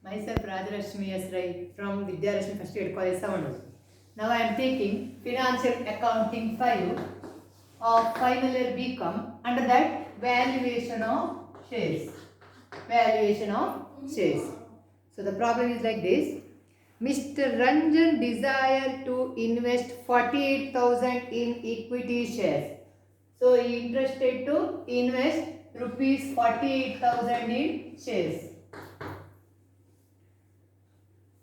Myself Rajarashmi S. Rai from Vidyarashmi First Grade College, Savanur. Now I am taking Financial Accounting 5 of final year BCom. Under that, valuation of shares. Valuation of shares. So the problem is like this. Mr. Ranjan desire to invest 48,000 in equity shares. So he interested to invest rupees 48,000 in shares.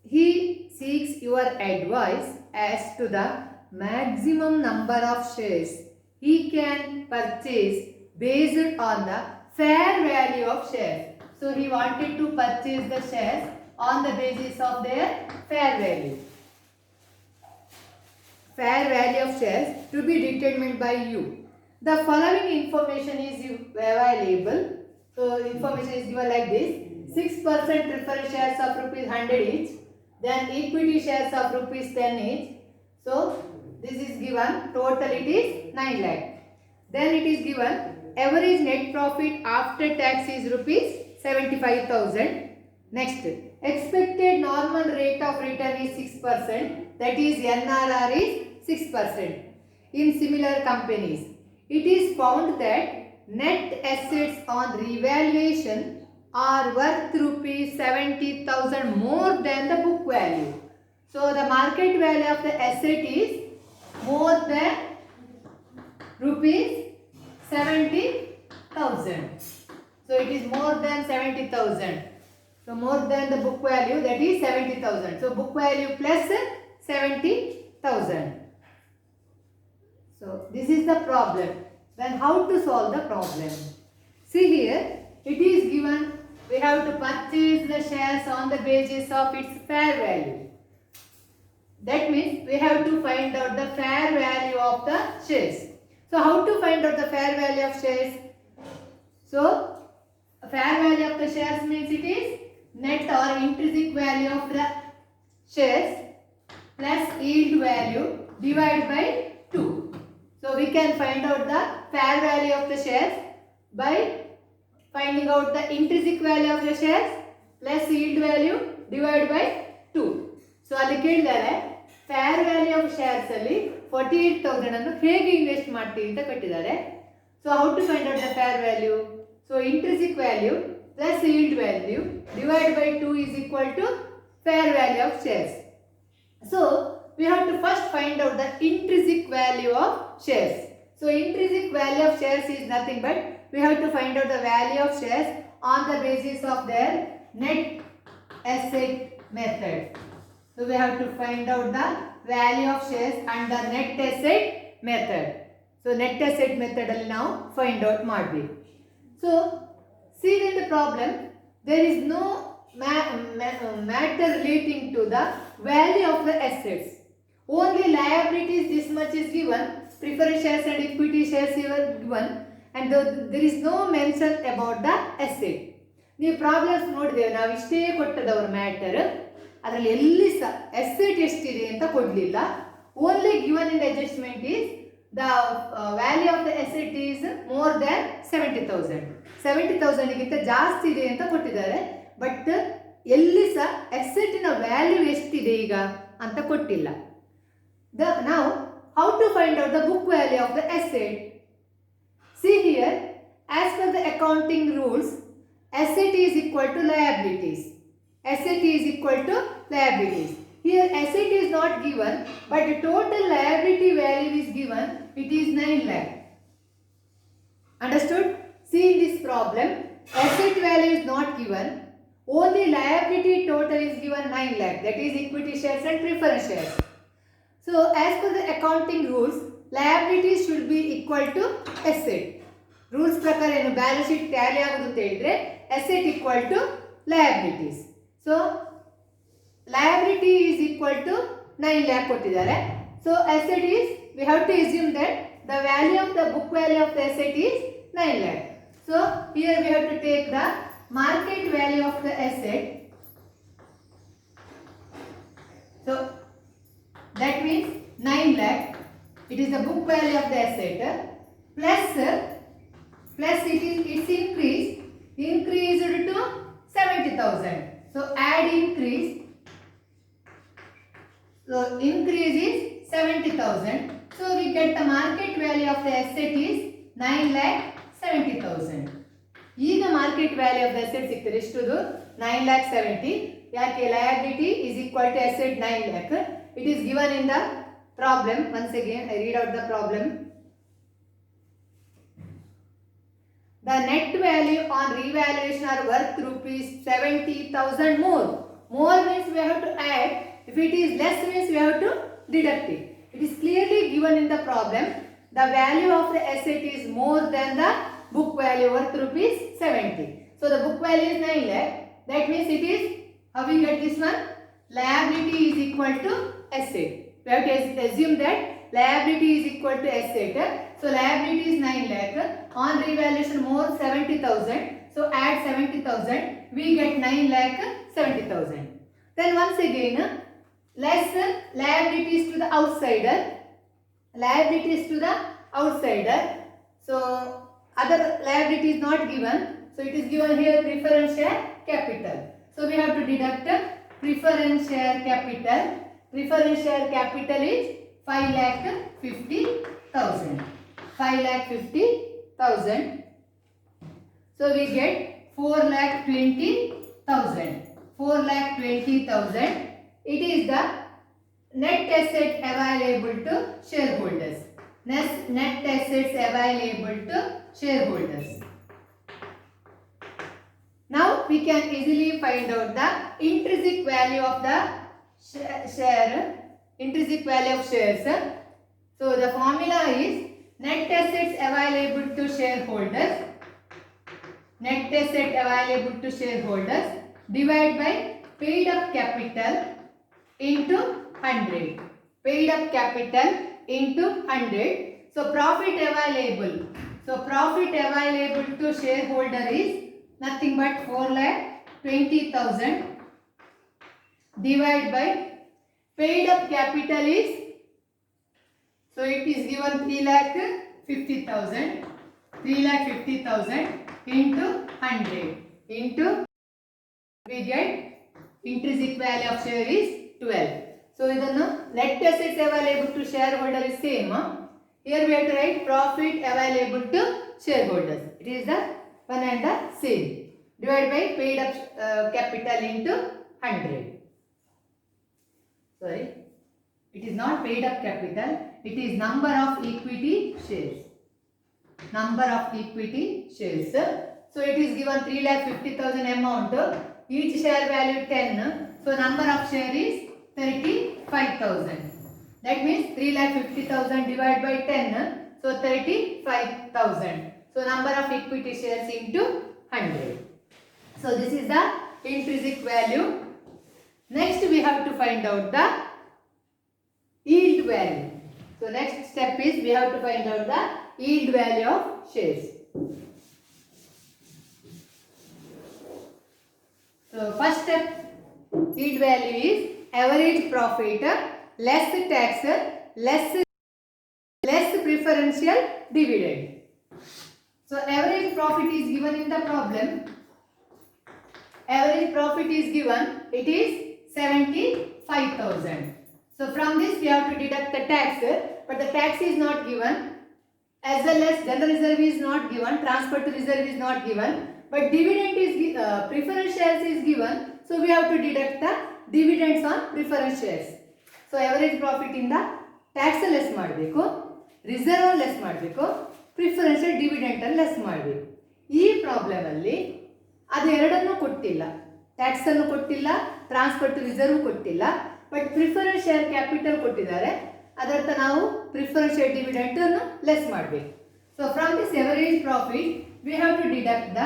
He seeks your advice as to the maximum number of shares he can purchase based on the fair value of shares. So he wanted to purchase the shares on the basis of their fair value. Fair value of shares to be determined by you. The following information is available. So information is given like this. 6% preferred shares of rupees 100 each. Then equity shares of rupees 10 each. So this is given. Total it is 9 lakh. Then it is given average net profit after tax is rupees 75,000. Next, expected normal rate of return is 6%. That is NRR is 6%. In similar companies, it is found that net assets on revaluation are worth rupees 70,000 more than the book value. So the market value of the asset is more than rupees 70,000. So it is more than 70,000. So more than the book value, that is 70,000. So book value plus 70,000. So this is the problem. Then how to solve the problem? See here, it is given we have to purchase the shares on the basis of its fair value. That means we have to find out the fair value of the shares. So how to find out the fair value of shares? So fair value of the shares means it is net or intrinsic value of the shares plus yield value divided by 2. So we can find out the fair value of the shares by finding out the intrinsic value of the shares plus yield value divided by 2. So ಅಲ್ಲಿ ಕೇಳಿದ್ದಾರೆ fair value of shares ಅಲ್ಲಿ 48,000 ಅನ್ನು ಹೇಗೆ invest ಮಾಡ್ತೀವಿ ಅಂತ ಕಟ್ಟಿದ್ದಾರೆ. So how to find out the fair value? So intrinsic value plus yield value divided by 2 is equal to fair value of shares. So we have to first find out the intrinsic value of shares. So intrinsic value of shares is nothing but we have to find out the value of shares on the basis of their net asset method. So we have to find out the value of shares under net asset method. So net asset method alli now find out madbi. So see in the problem there is no matter relating to the value of the assets. Only liabilities this much is given, preferred shares and equity shares are given, and there is no mention about the asset. ನೀವು problems ನೋಡಿದ್ದೇವೆ, ನಾವು ಇಷ್ಟೇ ಕೊಟ್ಟದವ್ರ matter, ಅದರಲ್ಲಿ ಎಲ್ಲಿ ಸಹ asset ಎಷ್ಟಿದೆ ಅಂತ ಕೊಡಲಿಲ್ಲ. Only given in adjustment is the value of the asset is more than 70,000. 70,000ಗಿಂತ ಜಾಸ್ತಿ ಇದೆ ಅಂತ ಕೊಟ್ಟಿದ್ದಾರೆ. ಬಟ್ ಎಲ್ಲಿ ಸಹ ಅಸೆಟಿನ ವ್ಯಾಲ್ಯೂ ಎಷ್ಟಿದೆ ಈಗ ಅಂತ ಕೊಟ್ಟಿಲ್ಲ. Now how to find out the book value of the asset? See here, as per the accounting rules, asset is equal to liabilities. Asset is equal to liabilities. Here asset is not given, but the total liability value is given. It is 9 lakh. Understood? See in this problem, asset value is not given. Only liability total is given 9 lakh. That is equity shares and preference shares. So as per the accounting rules, liabilities should be equal to asset. Rules ಪ್ರಕಾರ ಏನು balance sheet Tally ಆಗೋದು ಅಂತ ಹೇಳಿದ್ರೆ asset equal to liabilities. So liability is equal to 9 lakh ಕೊಟ್ಟಿದ್ದಾರೆ. So asset is, we have to assume that the value of the book value of the asset is 9 lakh. So here we have to take the market value of the asset. So that means 9 lakh, it is the book value of the asset, plus it is its increased to 70,000. So add increase. So increase is 70,000. So we get the market value of the asset is 9,70,000. ಈಗ market value of the asset ಸಿಗ್ತದೆ ಎಷ್ಟುದು 9,70,000. ಯಾಕೆ liability is equal to asset 9 lakh. It is given in the problem. Once again I read out the problem. The net value on revaluation are worth rupees 70,000 more. More means we have to add. If it is less means we have to deduct it. It is clearly given in the problem. The value of the asset is more than the book value worth rupees 70. So the book value is 9 lakh. That means it is, how we get this one? Liability is equal to asset. We have to assume that liability is equal to asset. So liability is 9 lakh. On revaluation more 70,000. So add 70,000. We get 9,70,000. Then once again less liabilities to the outsider. Liabilities to the outsider. So other liability is not given. So it is given here preference share capital. So we have to deduct preference share capital. Preference share capital is 5,50,000. 5,50,000. So we get 4,20,000. 4,20,000. It is the net asset available to shareholders. Net assets available to shareholders. Now we can easily find out the intrinsic value of the share. Intrinsic value of shares. So the formula is net assets available to shareholders. Net asset available to shareholders divided by paid up capital into 100. Paid up capital into 100. So profit available. So profit available to shareholder is nothing but 4,20,000 divided by paid up capital is, so it is given 3,50,000. 3,50,000 into 100 into, we get intrinsic value of share is 12. So idannu net assets available to shareholder is same. Here we have to write profit available to shareholders. It is the one and the same. Divided by paid up capital into 100. Sorry, it is not paid up capital. It is number of equity shares. Number of equity shares. So it is given 3,50,000 amount. Each share value 10. So number of share is 35,000. That means 3,50,000 divided by 10. So 35,000. So number of equity shares into 100. So this is the intrinsic value. Next we have to find out the yield value. So next step is we have to find out the yield value of shares. So first step, yield value is average profit less tax less preferential dividend. So average profit is given in the problem. Average profit is given, it is 75,000. So from this we have to deduct the tax, but the tax is not given, as well as general reserve is not given, transfer to reserve is not given, but dividend is preference shares is given. So we have to deduct the dividends on preference shares. So average profit ಇಂದ tax less ಮಾಡಬೇಕು, reserve less ಮಾಡಬೇಕು, preferential dividend less ಮಾಡಬೇಕು. ಈ problem ಅಲ್ಲಿ ಅದು ಎರಡನ್ನೂ ಕೊಟ್ಟಿಲ್ಲ, tax ಅನ್ನು ಕೊಟ್ಟಿಲ್ಲ, ಟ್ರಾನ್ಸ್ಫರ್ ಟು ರಿಸರ್ವ್ ಕೊಟ್ಟಿಲ್ಲ, ಬಟ್ ಪ್ರಿಫರೆನ್ಸ್ ಶೇರ್ ಕ್ಯಾಪಿಟಲ್ ಕೊಟ್ಟಿದ್ದಾರೆ. ಅದರ್ಥ ನಾವು ಪ್ರಿಫರೆನ್ಷಿಯಲ್ ಡಿವಿಡೆಂಟ್ ಅನ್ನು ಲೆಸ್ ಮಾಡಬೇಕು. So from this average profit we have to deduct the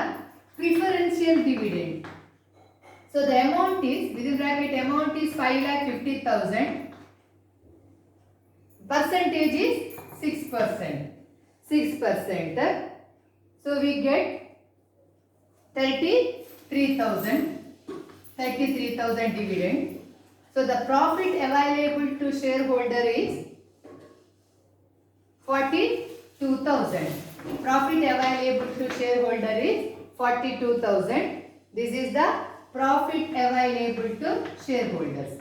preferential dividend. So the amount is, within bracket amount is 5,50,000. Percentage is 6%. 6%. So we get 33,000. 33,000 dividend. So the profit available to shareholder is 42,000. Profit available to shareholder is 42,000. This is the profit available to shareholders.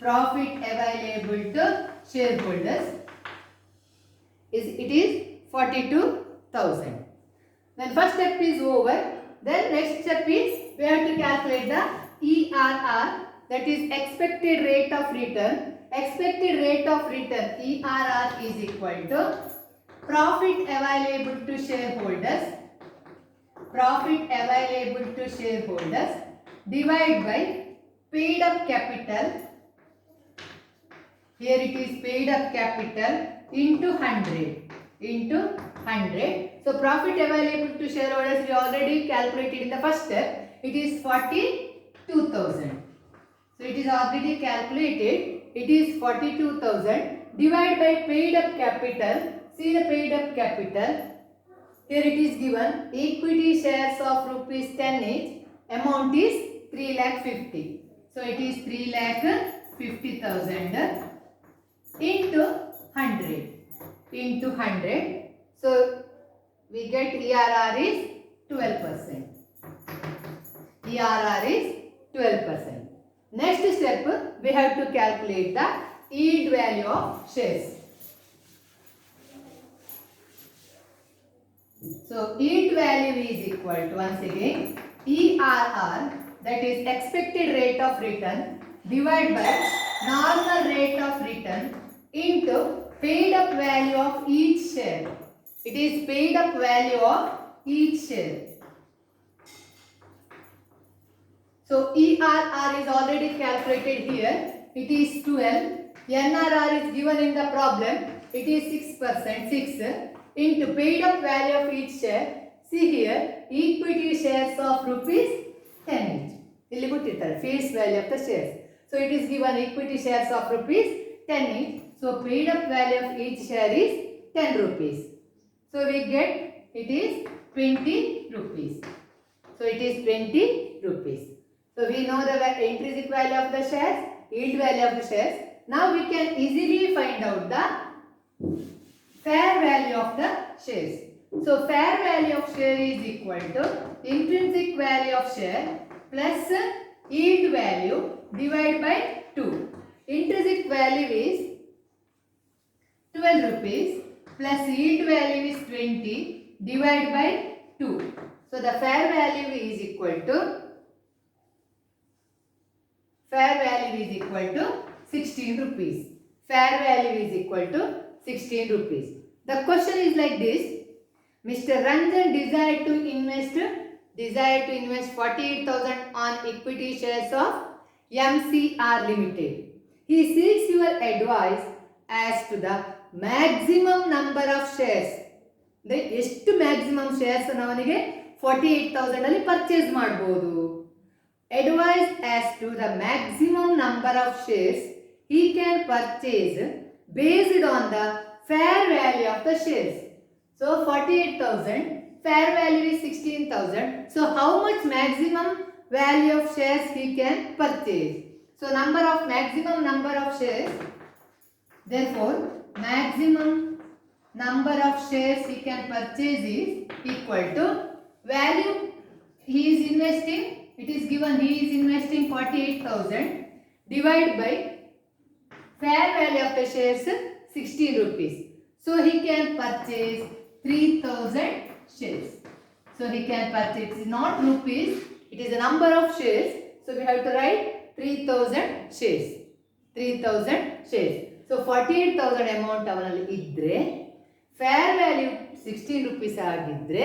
Profit available to shareholders is 42,000. Then first step is over. Then next step is we have to calculate the ERR, that is expected rate of return. Expected rate of return ERR is equal to profit available to shareholders. Profit available to shareholders divided by paid up capital. Here it is paid up capital into 100. So profit available to shareholders we already calculated in the first step. It is 42,000. So it is already calculated. It is 42,000 divided by paid up capital. See the paid up capital. Here it is given equity shares of rupees 10 each. Amount is 3,50,000. So it is 3,50,000 into 100. Into 100. So we get ERR is 12%. ERR is 12%. Next step, we have to calculate the yield value of shares. So yield value is equal to, once again, ERR, that is expected rate of return, divided by normal rate of return into paid up value of each share. It is paid up value of each share. So ERR is already calculated here. It is 12. NRR is given in the problem. It is 6%. 6 into paid up value of each share. See here, equity shares of rupees 10 each. ಇಲ್ಲಿ ಕೊಟ್ಟಿರ್ತಾರೆ face value of the shares. So it is given equity shares of rupees 10 each. So paid up value of each share is 10 rupees. So we get it is 20 rupees. So it is 20 rupees. So we know the intrinsic value of the shares, yield value of the shares. Now we can easily find out the fair value of the shares. So fair value of share is equal to intrinsic value of share plus yield value divided by 2. Intrinsic value is 12 rupees plus yield value is 20 divided by 2. So the fair value is equal to 16 rupees. Fair value is equal to 16 rupees. The question is like this. Mr. Ranjan desired to invest 48,000 on equity shares of MCR Limited. He seeks your advice as to the maximum number of shares. ಎಷ್ಟು maximum shares ಅವನಿಗೆ 48,000 ಅಲ್ಲಿ purchase ಮಾಡಬಹುದು. Advice as to the maximum number of shares he can purchase based on the fair value of the shares. So 48,000, fair value is 16,000. So how much maximum value of shares he can purchase? So maximum number of shares. Therefore, maximum number of shares he can purchase is equal to value he is investing. It is given he is investing 48,000 divided by fair value of the shares 16 rupees. So he can purchase 3,000 shares. So he can purchase, it is not rupees, it is a number of shares. So we have to write 3,000 shares. 3,000 shares. So 48,000 amount ಅವನಲ್ಲಿ ಇದ್ರೆ fair value 16 rupees ಆಗಿದ್ರೆ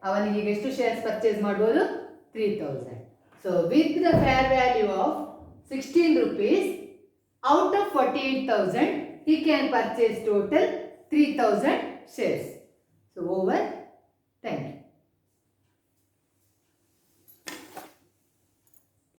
ಅವನಿಗೆ ಈಗ ಎಷ್ಟು shares purchase ಮಾಡಬಹುದು? 3,000. So with the fair value of 16 rupees out of 48,000 he can purchase total 3,000 shares. So over